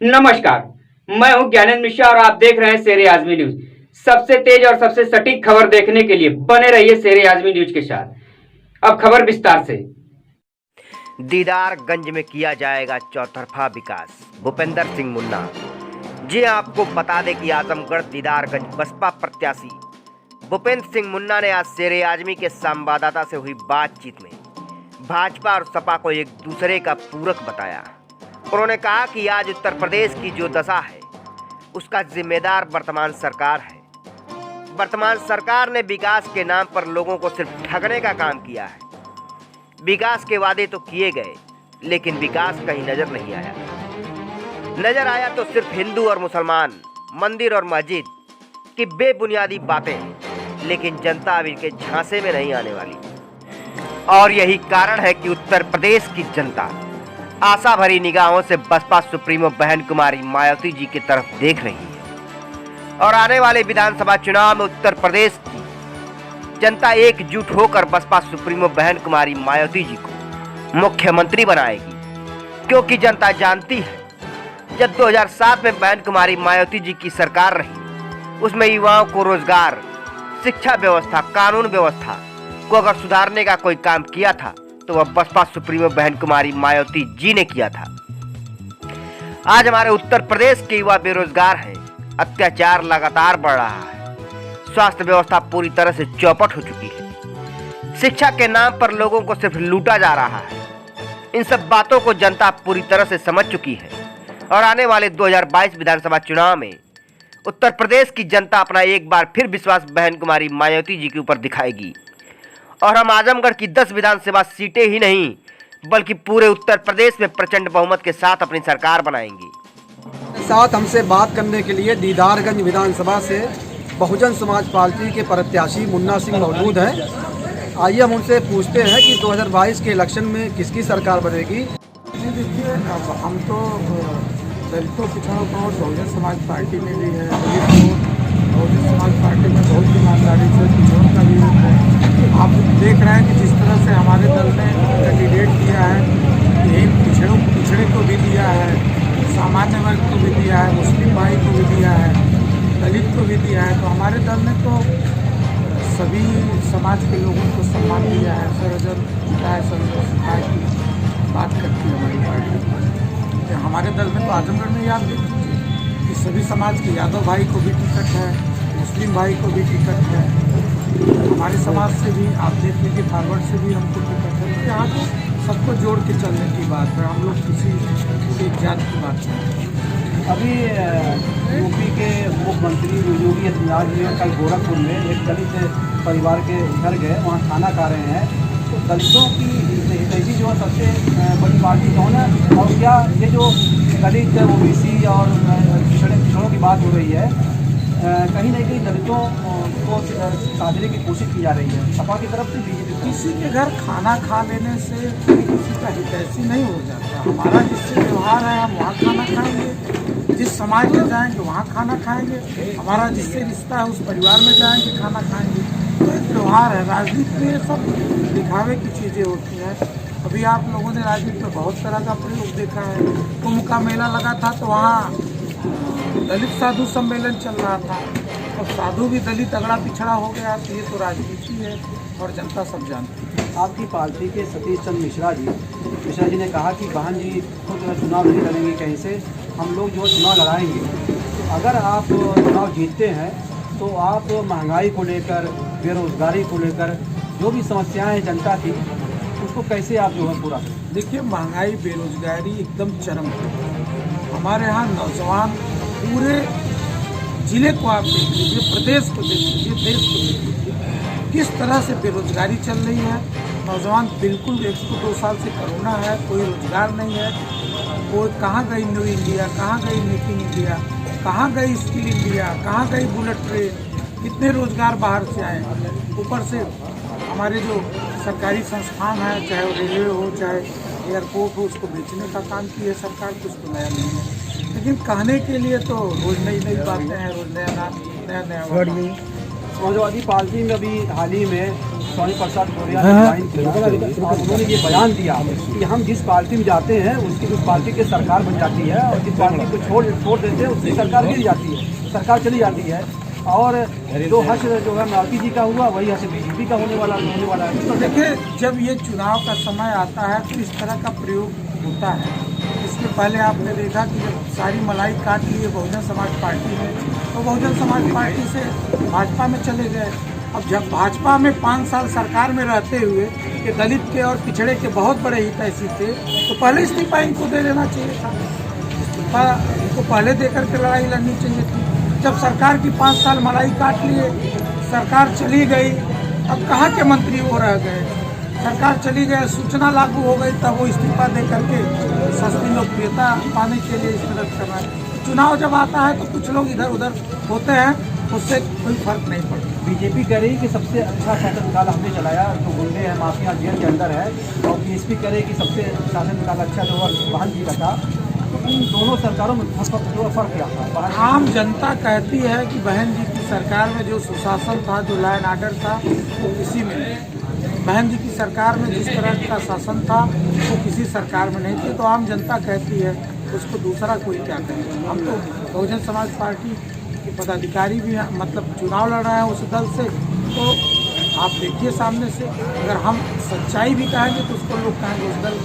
नमस्कार, मैं हूं ज्ञानेंद्र मिश्रा और आप देख रहे हैं शेर आजमी न्यूज। सबसे तेज और सबसे सटीक खबर देखने के लिए बने रहिए शेर आजमी न्यूज के साथ। अब खबर विस्तार से। दीदारगंज में किया जाएगा चौतरफा विकास, भूपेंद्र सिंह मुन्ना। जी आपको बता दें कि आजमगढ़ दीदारगंज बसपा प्रत्याशी भूपेंद्र सिंह मुन्ना ने आज शेर आजमी के संवाददाता से हुई बातचीत में भाजपा और सपा को एक दूसरे का पूरक बताया। उन्होंने कहा कि आज उत्तर प्रदेश की जो दशा है उसका जिम्मेदार वर्तमान सरकार है। वर्तमान सरकार ने विकास के नाम पर लोगों को सिर्फ ठगने का काम किया है। विकास के वादे तो किए गए लेकिन विकास कहीं नजर नहीं आया। नजर आया तो सिर्फ हिंदू और मुसलमान, मंदिर और मस्जिद की बेबुनियादी बातें, लेकिन जनता अभी के झांसे में नहीं आने वाली। और यही कारण है कि उत्तर प्रदेश की जनता आशा भरी निगाहों से बसपा सुप्रीमो बहन कुमारी मायावती जी की तरफ देख रही है और आने वाले विधानसभा चुनाव में उत्तर प्रदेश की जनता एकजुट होकर बसपा सुप्रीमो बहन कुमारी मायावती जी को मुख्यमंत्री बनाएगी। क्योंकि जनता जानती है जब 2007 में बहन कुमारी मायावती जी की सरकार रही, उसमें युवाओं को रोजगार, शिक्षा व्यवस्था, कानून व्यवस्था को अगर सुधारने का कोई काम किया था तो वह बसपा सुप्रीमो बहन कुमारी मायावती जी ने किया था। आज हमारे उत्तर प्रदेश के युवा बेरोजगार हैं, अत्याचार लगातार बढ़ रहा है, स्वास्थ्य व्यवस्था पूरी तरह से चौपट हो चुकी है, शिक्षा के नाम पर लोगों को सिर्फ लूटा जा रहा है। इन सब बातों को जनता पूरी तरह से समझ चुकी है और आने वाले 2022 विधानसभा चुनाव में उत्तर प्रदेश की जनता अपना एक बार फिर विश्वास बहन कुमारी मायावती जी के ऊपर दिखाएगी और हम आजमगढ़ की 10 विधानसभा सीटें ही नहीं बल्कि पूरे उत्तर प्रदेश में प्रचंड बहुमत के साथ अपनी सरकार बनाएंगे। साथ हमसे बात करने के लिए दीदारगंज विधानसभा से बहुजन समाज पार्टी के प्रत्याशी मुन्ना सिंह मौजूद हैं। आइए हम उनसे पूछते हैं कि 2022 के इलेक्शन में किसकी सरकार बनेगी। देखिए, अब हम तो दलितों पिछड़ों को और बहुजन समाज पार्टी में भी है, बहुजन समाज पार्टी में बहुत ईमानदारी से पिछड़ों का भी है। आप देख रहे हैं कि जिस तरह से हमारे दल ने कैंडिडेट किया है, यही पिछड़े को भी दिया है, सामान्य वर्ग को भी दिया है, मुस्लिम भाई को भी दिया है, दलित को भी दिया है। तो हमारे दल ने तो सभी समाज के लोगों को सम्मान दिया है। सर्वजन हिताय सर्वजन सुखाय की बात करती है हमारी पार्टी। हमारे दल में तो आजमगढ़ में आप देखिए कि सभी समाज के यादव भाई को भी टिकट है, मुस्लिम भाई को भी टिकट है, हमारे समाज से भी आप देख लीजिए फॉरवर्ड से भी हमको टिकट है। तो यहाँ तो सबको जोड़ के चलने की बात है, हम लोग किसी एक जात की बात नहीं। अभी यूपी के मुख्यमंत्री योगी आदित्यनाथ जी कल गोरखपुर में एक दलित परिवार के घर गए, वहाँ खाना खा रहे हैं। तो दलितों की ऐसी जो सबसे बड़ी पार्टी कौन है और क्या ये जो दलित ओबीसी और पिछड़ों की बात हो रही है, कहीं ना कहीं दलितों को साधने की कोशिश की जा रही है सपा की तरफ से, बीजेपी। किसी के घर खाना खा लेने से किसी का हितैषी नहीं हो जाता। हमारा जिससे व्यवहार है हम वहाँ खाना खाएंगे, जिस समाज में जाएंगे वहाँ खाना खाएंगे, हमारा जिससे रिश्ता है उस परिवार में जाएंगे खाना खाएंगे। तो एक व्यवहार है। राजनीति में ये सब दिखावे की चीज़ें होती हैं। अभी आप लोगों ने राजनीति में बहुत तरह का प्रयोग देखा है। कुंभ का मेला लगा था तो वहाँ दलित साधु सम्मेलन चल रहा था और साधु भी दलित अगड़ा पिछड़ा हो गया। तो ये तो राजनीति है और जनता सब जानती है। आपकी पार्टी के सतीश चंद्र मिश्रा जी ने कहा कि बहन जी खुद चुनाव नहीं लड़ेंगे, कहीं से हम लोग जो चुनाव लड़ाएंगे। अगर आप चुनाव जीतते हैं तो आप महंगाई को लेकर, बेरोजगारी को लेकर जो भी समस्याएं हैं जनता की, उसको कैसे आप जो है पूरा? देखिए, महंगाई बेरोजगारी एकदम चरम है। हमारे यहाँ नौजवान पूरे जिले को आप देख लीजिए, प्रदेश को देख लीजिए, देश को देख लीजिए, किस तरह से बेरोजगारी चल रही है। नौजवान बिल्कुल 102 साल से कोरोना है, कोई रोजगार नहीं है। कोई कहाँ गई न्यू इंडिया, कहाँ गई मेक इन इंडिया, कहाँ गई स्किल इंडिया, कहाँ गई बुलेट ट्रेन, कितने रोजगार बाहर से आए। ऊपर से हमारे जो सरकारी संस्थान है, चाहे वो रेलवे हो चाहे एयरपोर्ट हो, उसको बेचने का काम की है सरकार, कुछ तो नया नहीं है। लेकिन कहने के लिए तो रोज नई नई बातें हैं, रोज नया वर्ड। समाजवादी पार्टी में अभी हाल ही में स्वामी प्रसाद गौरिया ने ज्वाइन किया और उन्होंने ये बयान दिया कि हम जिस पार्टी में जाते हैं उसकी उस पार्टी की सरकार बन जाती है और जिस पार्टी को छोड़ देते हैं उसकी सरकार गिर जाती है, सरकार चली जाती है। और जो हर्ष जो है मायावती जी का हुआ वही हर्ष बीजेपी का होने वाला है। तो देखिए, जब ये चुनाव का समय आता है तो इस तरह का प्रयोग होता है। इसके पहले आपने देखा कि जब सारी मलाई काट लिए बहुजन समाज पार्टी ने, तो बहुजन समाज पार्टी से भाजपा में चले गए। अब जब भाजपा में 5 साल सरकार में रहते हुए कि दलित के और पिछड़े के बहुत बड़े हितैषी थे, तो पहले इस्तीफा इनको दे देना चाहिए था। इस्तीफा इनको पहले देकर के लड़ाई लड़नी चाहिए थी। जब सरकार की 5 साल मलाई काट लिए, सरकार चली गई, अब कहाँ के मंत्री वो रह गए। सरकार चली गई, सूचना लागू हो गई, तब वो इस्तीफा दे करके सस्ती लोकप्रियता पाने के लिए इस तरह कर रहा है। चुनाव जब आता है तो कुछ लोग इधर उधर होते हैं, उससे कोई फर्क नहीं पड़ता। बीजेपी कह रही है कि सबसे अच्छा शासनकाल हमने चलाया, तो गुंडे हैं, माफिया जेल के अंदर है, और बीएसपी कह रही है कि सबसे शासनकाल अच्छा जो बहन जी का था। तो इन दोनों सरकारों में जो फर्क क्या था? आम जनता कहती है कि बहन जी की सरकार में जो सुशासन था, जो लॉ एंड ऑर्डर था, वो किसी में नहीं। बहन जी की सरकार में जिस तरह का शासन था वो किसी सरकार में नहीं थे। तो आम जनता कहती है, उसको दूसरा कोई क्या कहे। हम तो बहुजन समाज पार्टी के पदाधिकारी भी हैं, मतलब चुनाव लड़ रहे हैं उस दल से, तो आप देखिए सामने से। अगर हम सच्चाई भी कहेंगे तो उसको लोग कहेंगे उस दल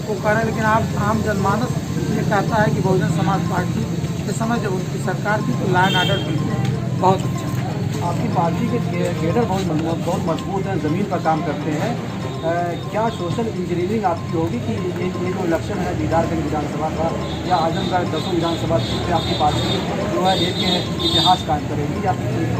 को कह रहे हैं, लेकिन आप आम जनमानस ये कहता है कि बहुजन समाज पार्टी के समय जब उनकी सरकार थी तो लॉ एंड ऑर्डर भी बहुत अच्छा। आपकी पार्टी के कैडर बहुत मजबूत हैं, ज़मीन पर काम करते हैं। क्या सोशल इंजीनियरिंग आपकी होगी कि ये जो इलेक्शन है दीदारगंज विधानसभा का या आजमगढ़ 10 विधानसभा सीट पे आपकी पार्टी जो है एक इतिहास कायम करेगी? या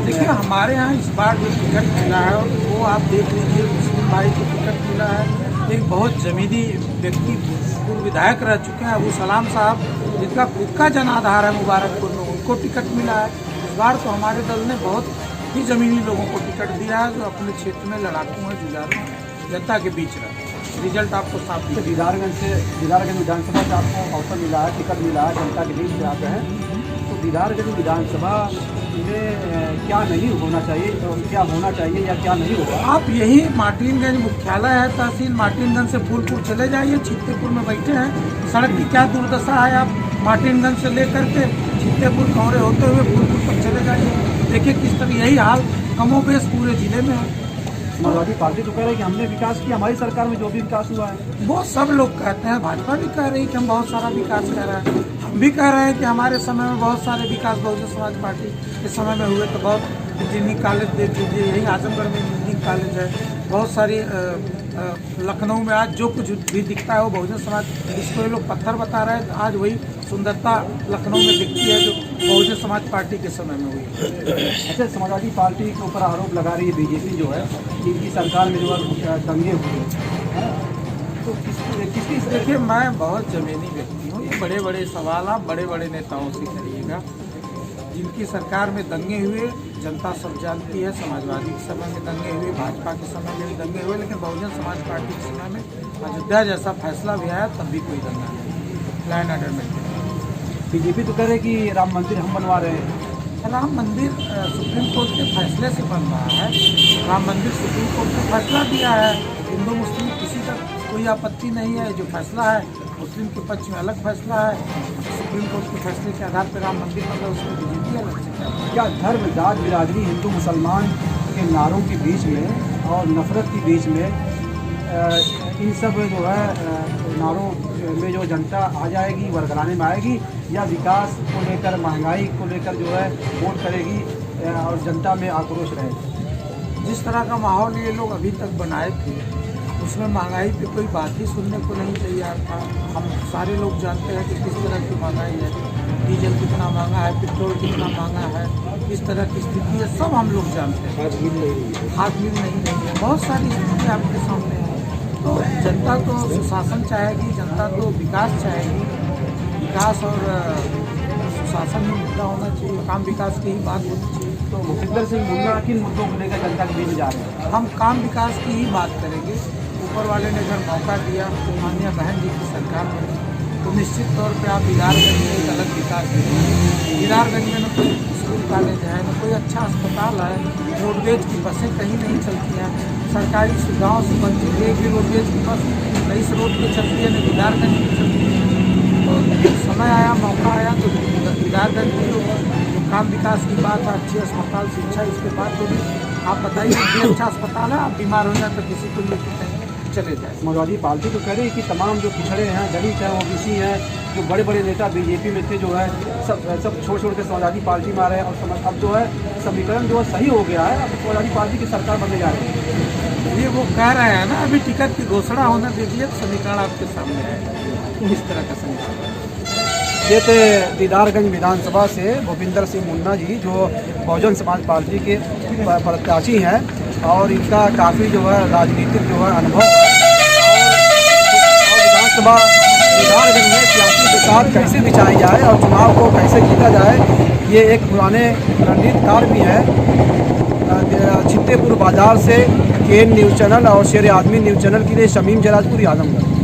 देखिए, हमारे यहाँ इस बार जो टिकट मिला है वो आप देख लीजिए, मुस्लिम भाई को टिकट मिला है। एक बहुत जमीनी व्यक्ति पूर्व विधायक रह चुके हैं अबू सलाम साहब, जिनका खुद का जनाधार है मुबारकपुर में, उनको टिकट मिला है। इस बार तो हमारे दल ने बहुत ही ज़मीनी लोगों को टिकट दिया है, जो अपने क्षेत्र में लड़ाकू हैं, जुझारू हैं, जनता के बीच रहे। रिजल्ट आपको साफ दिया। दीदारगंज विधानसभा से आपको अवसर मिला है, टिकट मिला है, जनता के बीच में आते हैं, तो दीदारगंज विधानसभा में क्या नहीं होना चाहिए, तो क्या होना चाहिए या क्या नहीं होगा? आप यही मार्टिनगंज मुख्यालय है तहसील, मार्टिनगंज से फूलपुर चले जाइए, छित्तेपुर में बैठे हैं। सड़क की क्या दुर्दशा है, आप मार्टिनगंज से लेकर के छित्तेपुर खौरे होते हुए फूलपुर तक चले जाइए, देखिए किस तरह यही हाल कमोबेश पूरे जिले में है। समाजवादी पार्टी तो कह रही है कि हमने विकास किया, हमारी सरकार में जो भी विकास हुआ है वो सब लोग कहते हैं। भाजपा भी कह रही है कि हम बहुत सारा विकास कर रहे हैं, हम भी कह रहे हैं कि हमारे समय में बहुत सारे विकास बहुजन समाज पार्टी के समय में हुए। तो बहुत इंजीनियरिंग कॉलेज देख लीजिए, यही आजमगढ़ में इंजीनियरिंग कॉलेज है, बहुत सारी लखनऊ में आज जो कुछ भी दिखता है वो बहुजन समाज, इसको ये लोग पत्थर बता रहे हैं, तो आज वही सुंदरता लखनऊ में दिखती है जो बहुजन समाज पार्टी के समय में हुई। अच्छा, समाजवादी पार्टी के ऊपर आरोप लगा रही है बीजेपी जो है कि इनकी सरकार में जो है दंगे हुए, तो किसकी? देखिए, मैं बहुत ज़मीनी व्यक्ति हूँ, ये बड़े बड़े सवाल आप बड़े बड़े नेताओं से करिएगा। जिनकी सरकार में दंगे हुए जनता सब जानती है। समाजवादी के समय में दंगे हुए, भाजपा के समय में भी दंगे हुए, लेकिन बहुजन समाज पार्टी के समय में अयोध्या जैसा फैसला भी आया तब भी कोई दंगा नहीं, लॉ एंड ऑर्डर में। बीजेपी तो कह रहे कि राम मंदिर हम बनवा रहे हैं। राम मंदिर सुप्रीम कोर्ट के फैसले से बन रहा है। राम मंदिर सुप्रीम कोर्ट ने फैसला दिया है, हिंदू मुस्लिम किसी का कोई आपत्ति नहीं है। जो फैसला है मुस्लिम के पक्ष में अलग फैसला है, सुप्रीम कोर्ट के फैसले के आधार पर राम मंदिर मतलब उसमें बीजेपी अलग से। क्या धर्म, जात, बिरादरी, हिंदू मुसलमान के नारों के बीच में और नफरत के बीच में इन सब जो है नारों में जो जनता आ जाएगी, वरगलाने में आएगी, या विकास को लेकर, महंगाई को लेकर जो है वोट करेगी और जनता में आक्रोश रहेगा? जिस तरह का माहौल ये लोग अभी तक बनाए थे उसमें महंगाई पे कोई बात ही सुनने को नहीं तैयार था। हम सारे लोग जानते हैं कि किस तरह की महंगाई है, डीजल कितना महंगा है, पेट्रोल कितना महंगा है, किस तरह की स्थिति है, सब हम लोग जानते हैं। हाथ मिल नहीं है, बहुत सारी स्थिति आपके सामने है। तो जनता तो सुशासन चाहेगी, जनता तो विकास चाहेगी। विकास और सुशासन में मुद्दा होना चाहिए, काम विकास की ही बात होनी चाहिए। तो भूपेंद्र सिंह मुन्ना किन मुद्दों को लेकर जनता के बीच जा रहे हैं? हम काम विकास की ही बात करेंगे। ऊपर वाले ने अगर मौका दिया, माननीय बहन जी की सरकार बनी, तो निश्चित तौर पे आप दीदारगंज में एक अलग विकास देंगे। दीदारगंज में न कोई स्कूल कॉलेज है, न कोई अच्छा अस्पताल है, रोडवेज की बसें कहीं नहीं चलती हैं, सरकारी सुविधाओं से वंचित, एक भी रोडवेज की बस नई स्रोत के चलती है, न दीदारगंज की चलती है। तो समय आया, मौका आया तो दीदारगंज में जो काम विकास की बात है, अच्छे अस्पताल, शिक्षा, इसके बाद तो भी आप बताइए कि अच्छा अस्पताल है, आप बीमार हो जाए तो किसी को लेकर कहीं चले जाए। समाजवादी पार्टी तो कह रही है कि तमाम जो पिछड़े हैं, दलित हैं, ओबीसी हैं, जो बड़े बड़े नेता बीजेपी में थे, जो है सब छोड़ के समाजवादी पार्टी में आ रहे हैं और अब जो है समीकरण जो है सही हो गया है, अब समाजवादी पार्टी की सरकार बनने जा रही है। ये वो कह रहे हैं ना, अभी टिकट की घोषणा होने दीजिए, समीकरण आपके सामने आएगा किस तरह का समीकरण। ये थे दीदारगंज विधानसभा से भूपिंदर सिंह मुन्ना जी, जो बहुजन समाज पार्टी के प्रत्याशी हैं और इनका काफ़ी जो है राजनीतिक जो है अनुभव है और विधानसभा दीदारगंज में सियासी प्रसाद कैसे बिछाई जाए और चुनाव को कैसे जीता जाए, ये एक पुराने रणनीतिकार भी हैं। छित्तेपुर बाजार से केन न्यूज़ चैनल और शेर आदमी न्यूज़ चैनल के लिए शमीम जलालपुरी, आजमगढ़।